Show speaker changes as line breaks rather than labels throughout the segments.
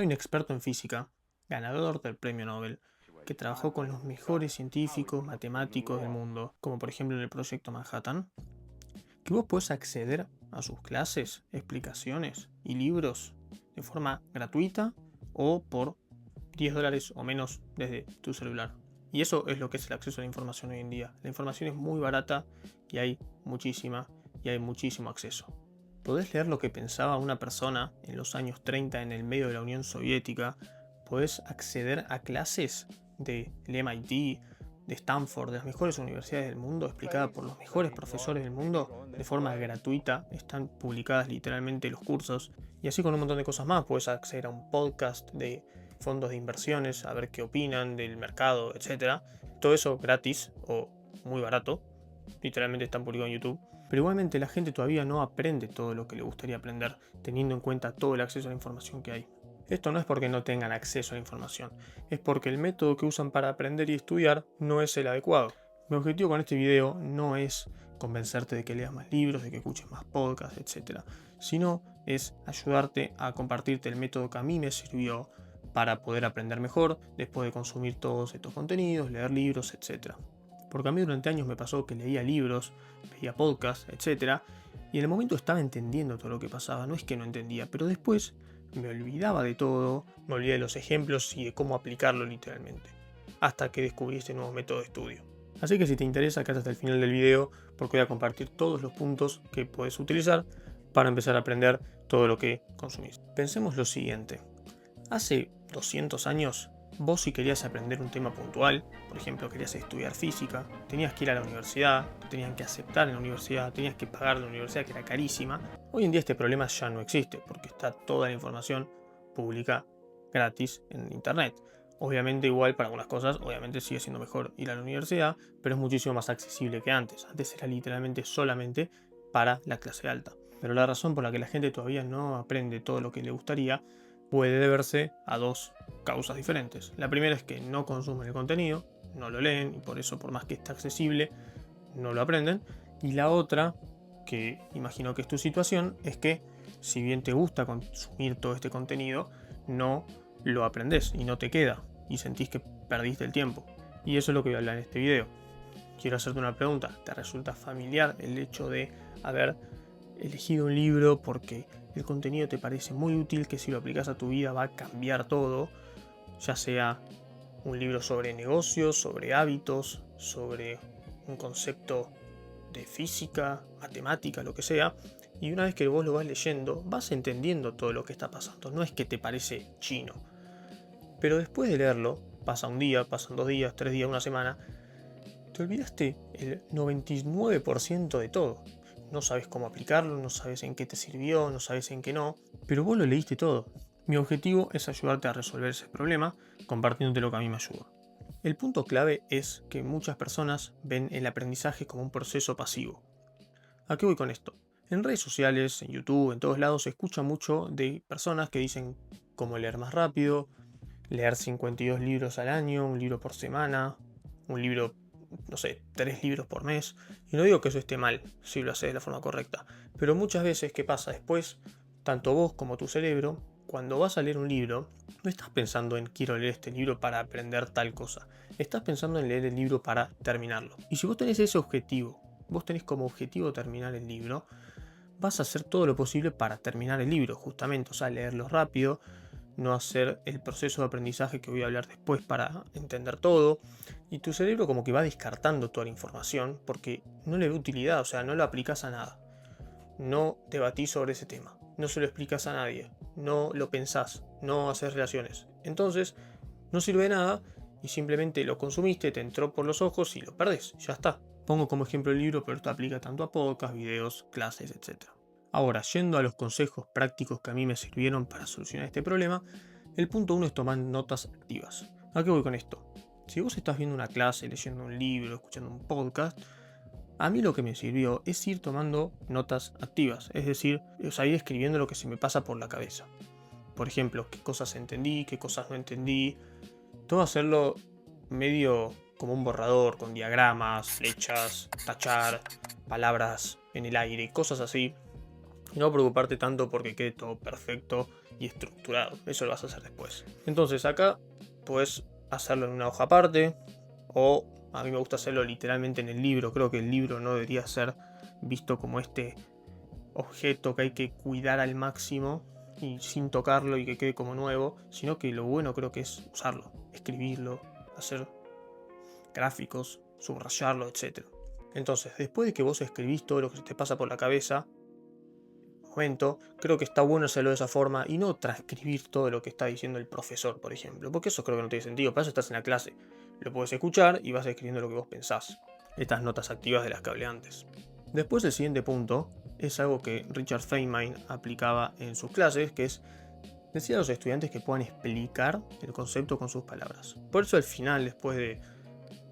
Hay un experto en física, ganador del premio Nobel, que trabajó con los mejores científicos, matemáticos del mundo, como por ejemplo en el proyecto Manhattan, que vos podés acceder a sus clases, explicaciones y libros de forma gratuita o por $10 o menos desde tu celular. Y eso es lo que es el acceso a la información hoy en día. La información es muy barata y hay muchísimo acceso. Podés leer lo que pensaba una persona en los años 30 en el medio de la Unión Soviética. Podés acceder a clases del MIT, de Stanford, de las mejores universidades del mundo, explicadas por los mejores profesores del mundo de forma gratuita. Están publicadas literalmente los cursos. Y así con un montón de cosas más. Podés acceder a un podcast de fondos de inversiones, a ver qué opinan del mercado, etc. Todo eso gratis o muy barato. Literalmente están publicados en YouTube. Pero igualmente la gente todavía no aprende todo lo que le gustaría aprender, teniendo en cuenta todo el acceso a la información que hay. Esto no es porque no tengan acceso a la información, es porque el método que usan para aprender y estudiar no es el adecuado. Mi objetivo con este video no es convencerte de que leas más libros, de que escuches más podcasts, etc. Sino es ayudarte a compartirte el método que a mí me sirvió para poder aprender mejor después de consumir todos estos contenidos, leer libros, etc. Porque a mí durante años me pasó que leía libros, veía podcasts, etc. Y en el momento estaba entendiendo todo lo que pasaba, no es que no entendía, pero después me olvidaba de todo, me olvidé de los ejemplos y de cómo aplicarlo literalmente, hasta que descubrí este nuevo método de estudio. Así que si te interesa, quédate hasta el final del video porque voy a compartir todos los puntos que puedes utilizar para empezar a aprender todo lo que consumís. Pensemos lo siguiente. Hace 200 años, vos si querías aprender un tema puntual, por ejemplo querías estudiar física, tenías que ir a la universidad, te tenían que aceptar en la universidad, tenías que pagar la universidad que era carísima. Hoy en día este problema ya no existe porque está toda la información pública gratis en internet. Obviamente igual para algunas cosas, obviamente sigue siendo mejor ir a la universidad, pero es muchísimo más accesible que antes. Antes era literalmente solamente para la clase alta. Pero la razón por la que la gente todavía no aprende todo lo que le gustaría puede deberse a dos causas diferentes. La primera es que no consumen el contenido, no lo leen y por eso, por más que esté accesible, no lo aprenden. Y la otra, que imagino que es tu situación, es que si bien te gusta consumir todo este contenido, no lo aprendes y no te queda y sentís que perdiste el tiempo. Y eso es lo que voy a hablar en este video. Quiero hacerte una pregunta. ¿Te resulta familiar el hecho de haber elegido un libro porque el contenido te parece muy útil, que si lo aplicas a tu vida va a cambiar todo? Ya sea un libro sobre negocios, sobre hábitos, sobre un concepto de física, matemática, lo que sea. Y una vez que vos lo vas leyendo, vas entendiendo todo lo que está pasando. No es que te parece chino. Pero después de leerlo, pasa un día, pasan 2 días, 3 días, una semana, te olvidaste el 99% de todo. No sabes cómo aplicarlo, no sabes en qué te sirvió, no sabes en qué no, pero vos lo leíste todo. Mi objetivo es ayudarte a resolver ese problema compartiéndote lo que a mí me ayuda. El punto clave es que muchas personas ven el aprendizaje como un proceso pasivo. ¿A qué voy con esto? En redes sociales, en YouTube, en todos lados se escucha mucho de personas que dicen cómo leer más rápido, leer 52 libros al año, un libro por semana, un libro, no sé, 3 libros por mes. Y no digo que eso esté mal, si lo haces de la forma correcta. Pero muchas veces, ¿qué pasa? Después, tanto vos como tu cerebro, cuando vas a leer un libro, no estás pensando en quiero leer este libro para aprender tal cosa. Estás pensando en leer el libro para terminarlo. Y si vos tenés ese objetivo, vos tenés como objetivo terminar el libro, vas a hacer todo lo posible para terminar el libro, justamente. O sea, leerlo rápido, no hacer el proceso de aprendizaje que voy a hablar después para entender todo. Y tu cerebro como que va descartando toda la información porque no le ve utilidad, o sea, no lo aplicas a nada. No debatís sobre ese tema, no se lo explicas a nadie, no lo pensás, no haces relaciones. Entonces, no sirve de nada y simplemente lo consumiste, te entró por los ojos y lo perdés, ya está. Pongo como ejemplo el libro, pero esto aplica tanto a podcasts, videos, clases, etc. Ahora, yendo a los consejos prácticos que a mí me sirvieron para solucionar este problema, el punto 1 es tomar notas activas. ¿A qué voy con esto? Si vos estás viendo una clase, leyendo un libro, escuchando un podcast, a mí lo que me sirvió es ir tomando notas activas, es decir, ir escribiendo lo que se me pasa por la cabeza. Por ejemplo, qué cosas entendí, qué cosas no entendí. Todo hacerlo medio como un borrador, con diagramas, flechas, tachar, palabras en el aire, cosas así. Y no preocuparte tanto porque quede todo perfecto y estructurado. Eso lo vas a hacer después. Entonces acá puedes hacerlo en una hoja aparte, o a mí me gusta hacerlo literalmente en el libro. Creo que el libro no debería ser visto como este objeto que hay que cuidar al máximo y sin tocarlo y que quede como nuevo, sino que lo bueno creo que es usarlo, escribirlo, hacer gráficos, subrayarlo, etc. Entonces, después de que vos escribís todo lo que se te pasa por la cabeza, momento, creo que está bueno hacerlo de esa forma y no transcribir todo lo que está diciendo el profesor, por ejemplo, porque eso creo que no tiene sentido. Para eso estás en la clase, lo puedes escuchar y vas escribiendo lo que vos pensás. Estas notas activas de las que hablé antes. Después, el siguiente punto es algo que Richard Feynman aplicaba en sus clases, que es decir a los estudiantes que puedan explicar el concepto con sus palabras. Por eso al final, después de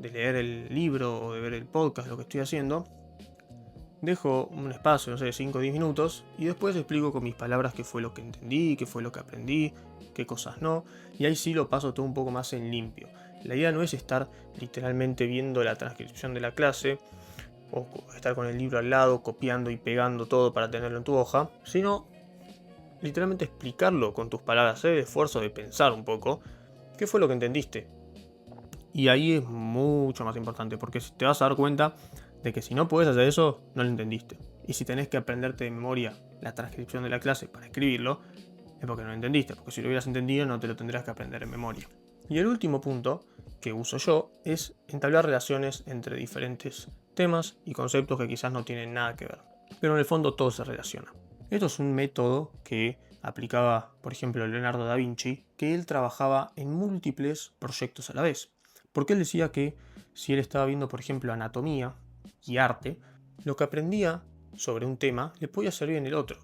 leer el libro o de ver el podcast, lo que estoy haciendo, dejo un espacio, no sé, 5 o 10 minutos y después explico con mis palabras qué fue lo que entendí, qué fue lo que aprendí, qué cosas no, y ahí sí lo paso todo un poco más en limpio. La idea no es estar literalmente viendo la transcripción de la clase o estar con el libro al lado, copiando y pegando todo para tenerlo en tu hoja, sino literalmente explicarlo con tus palabras, hacer el esfuerzo de pensar un poco qué fue lo que entendiste. Y ahí es mucho más importante, porque te vas a dar cuenta de que si no puedes hacer eso, no lo entendiste. Y si tenés que aprenderte de memoria la transcripción de la clase para escribirlo, es porque no lo entendiste, porque si lo hubieras entendido no te lo tendrás que aprender en memoria. Y el último punto que uso yo es entablar relaciones entre diferentes temas y conceptos que quizás no tienen nada que ver, pero en el fondo todo se relaciona. Esto es un método que aplicaba, por ejemplo, Leonardo da Vinci, que él trabajaba en múltiples proyectos a la vez. Porque él decía que si él estaba viendo, por ejemplo, anatomía y arte, lo que aprendía sobre un tema le podía servir en el otro.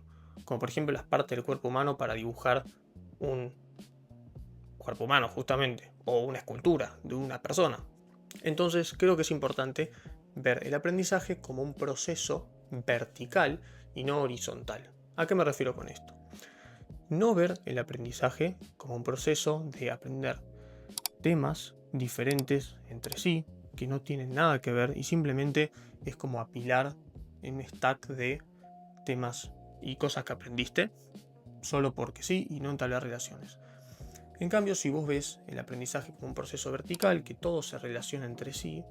Como por ejemplo las partes del cuerpo humano para dibujar un cuerpo humano, justamente, o una escultura de una persona. Entonces creo que es importante ver el aprendizaje como un proceso vertical y no horizontal. ¿A qué me refiero con esto? No ver el aprendizaje como un proceso de aprender temas diferentes entre sí, que no tienen nada que ver y simplemente es como apilar en un stack de temas y cosas que aprendiste solo porque sí y no entablar relaciones. En cambio, si vos ves el aprendizaje como un proceso vertical, que todo se relaciona entre sí,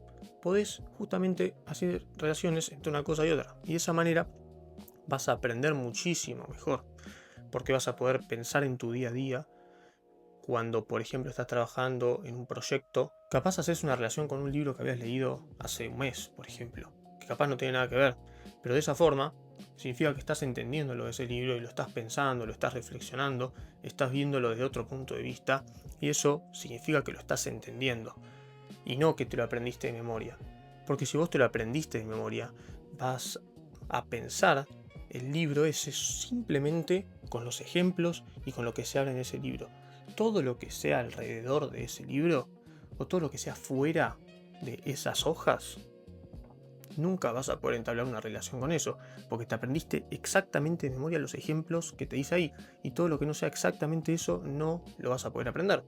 podés justamente hacer relaciones entre una cosa y otra. Y de esa manera vas a aprender muchísimo mejor, porque vas a poder pensar en tu día a día. Cuando, por ejemplo, estás trabajando en un proyecto, capaz haces una relación con un libro que habías leído hace un mes, por ejemplo, que capaz no tiene nada que ver, pero de esa forma significa que estás entendiendo lo de ese libro y lo estás pensando, lo estás reflexionando, estás viéndolo desde otro punto de vista y eso significa que lo estás entendiendo y no que te lo aprendiste de memoria. Porque si vos te lo aprendiste de memoria, vas a pensar el libro ese simplemente con los ejemplos y con lo que se habla en ese libro. Todo lo que sea alrededor de ese libro o todo lo que sea fuera de esas hojas, nunca vas a poder entablar una relación con eso, porque te aprendiste exactamente de memoria los ejemplos que te dice ahí, y todo lo que no sea exactamente eso no lo vas a poder aprender,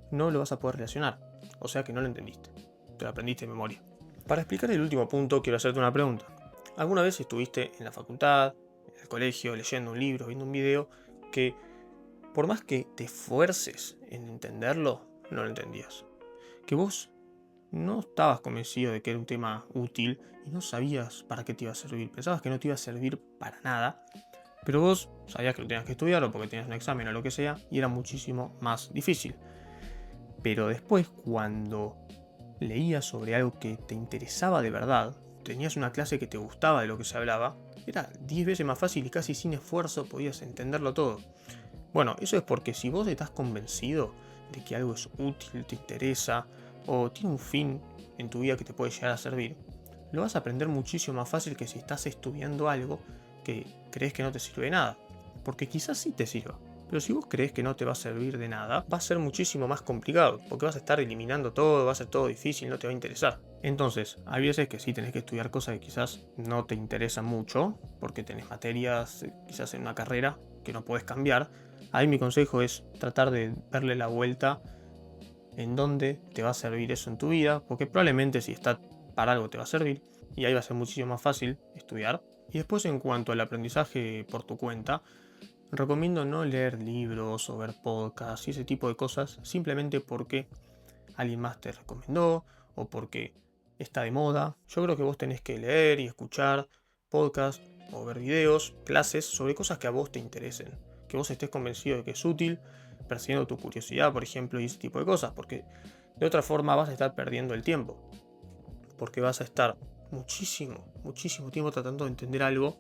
no lo vas a poder relacionar, o sea que no lo entendiste, te lo aprendiste de memoria. Para explicar el último punto quiero hacerte una pregunta. ¿Alguna vez estuviste en la facultad, en el colegio, leyendo un libro, viendo un video que por más que te esfuerces en entenderlo, no lo entendías? Que vos no estabas convencido de que era un tema útil y no sabías para qué te iba a servir. Pensabas que no te iba a servir para nada, pero vos sabías que lo tenías que estudiar o porque tenías un examen o lo que sea y era muchísimo más difícil. Pero después, cuando leías sobre algo que te interesaba de verdad, tenías una clase que te gustaba de lo que se hablaba, era 10 veces más fácil y casi sin esfuerzo podías entenderlo todo. Bueno, eso es porque si vos estás convencido de que algo es útil, te interesa o tiene un fin en tu vida que te puede llegar a servir, lo vas a aprender muchísimo más fácil que si estás estudiando algo que crees que no te sirve de nada. Porque quizás sí te sirva, pero si vos crees que no te va a servir de nada, va a ser muchísimo más complicado, porque vas a estar eliminando todo, va a ser todo difícil, no te va a interesar. Entonces, hay veces que sí tenés que estudiar cosas que quizás no te interesan mucho, porque tenés materias quizás en una carrera que no puedes cambiar. Ahí mi consejo es tratar de darle la vuelta en dónde te va a servir eso en tu vida, porque probablemente si está para algo te va a servir, y ahí va a ser muchísimo más fácil estudiar. Y después, en cuanto al aprendizaje por tu cuenta, recomiendo no leer libros o ver podcasts y ese tipo de cosas simplemente porque alguien más te recomendó o porque está de moda. Yo creo que vos tenés que leer y escuchar podcasts o ver videos, clases sobre cosas que a vos te interesen, que vos estés convencido de que es útil, persiguiendo tu curiosidad, por ejemplo, y ese tipo de cosas, porque de otra forma vas a estar perdiendo el tiempo, porque vas a estar muchísimo tiempo tratando de entender algo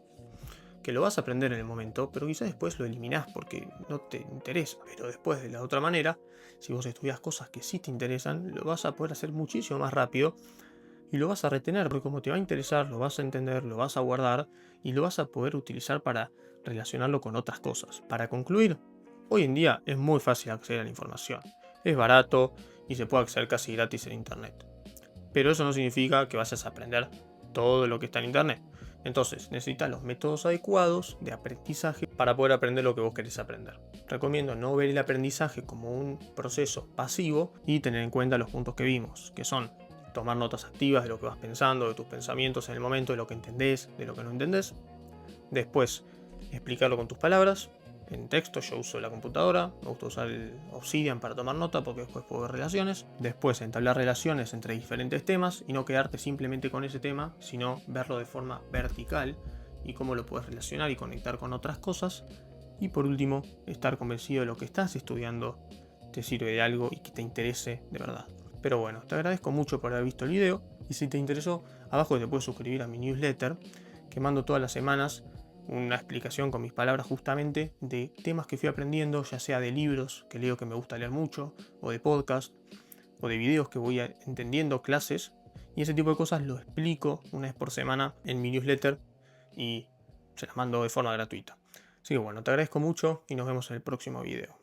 que lo vas a aprender en el momento, pero quizás después lo eliminás porque no te interesa. Pero después, de la otra manera, si vos estudias cosas que sí te interesan, lo vas a poder hacer muchísimo más rápido y lo vas a retener, porque como te va a interesar, lo vas a entender, lo vas a guardar y lo vas a poder utilizar para relacionarlo con otras cosas. Para concluir, hoy en día es muy fácil acceder a la información. Es barato y se puede acceder casi gratis en internet. Pero eso no significa que vayas a aprender todo lo que está en internet. Entonces, necesitas los métodos adecuados de aprendizaje para poder aprender lo que vos querés aprender. Recomiendo no ver el aprendizaje como un proceso pasivo y tener en cuenta los puntos que vimos, que son tomar notas activas de lo que vas pensando, de tus pensamientos en el momento, de lo que entendés, de lo que no entendés. Después, explicarlo con tus palabras. En texto yo uso la computadora, me gusta usar el Obsidian para tomar nota porque después puedo ver relaciones. Después entablar relaciones entre diferentes temas y no quedarte simplemente con ese tema, sino verlo de forma vertical y cómo lo puedes relacionar y conectar con otras cosas. Y por último, estar convencido de lo que estás estudiando te sirve de algo y que te interese de verdad. Pero bueno, te agradezco mucho por haber visto el video y si te interesó, abajo te puedes suscribir a mi newsletter que mando todas las semanas una explicación con mis palabras justamente de temas que fui aprendiendo, ya sea de libros que leo que me gusta leer mucho, o de podcast, o de videos que voy entendiendo, clases, y ese tipo de cosas lo explico una vez por semana en mi newsletter y se las mando de forma gratuita. Así que bueno, te agradezco mucho y nos vemos en el próximo video.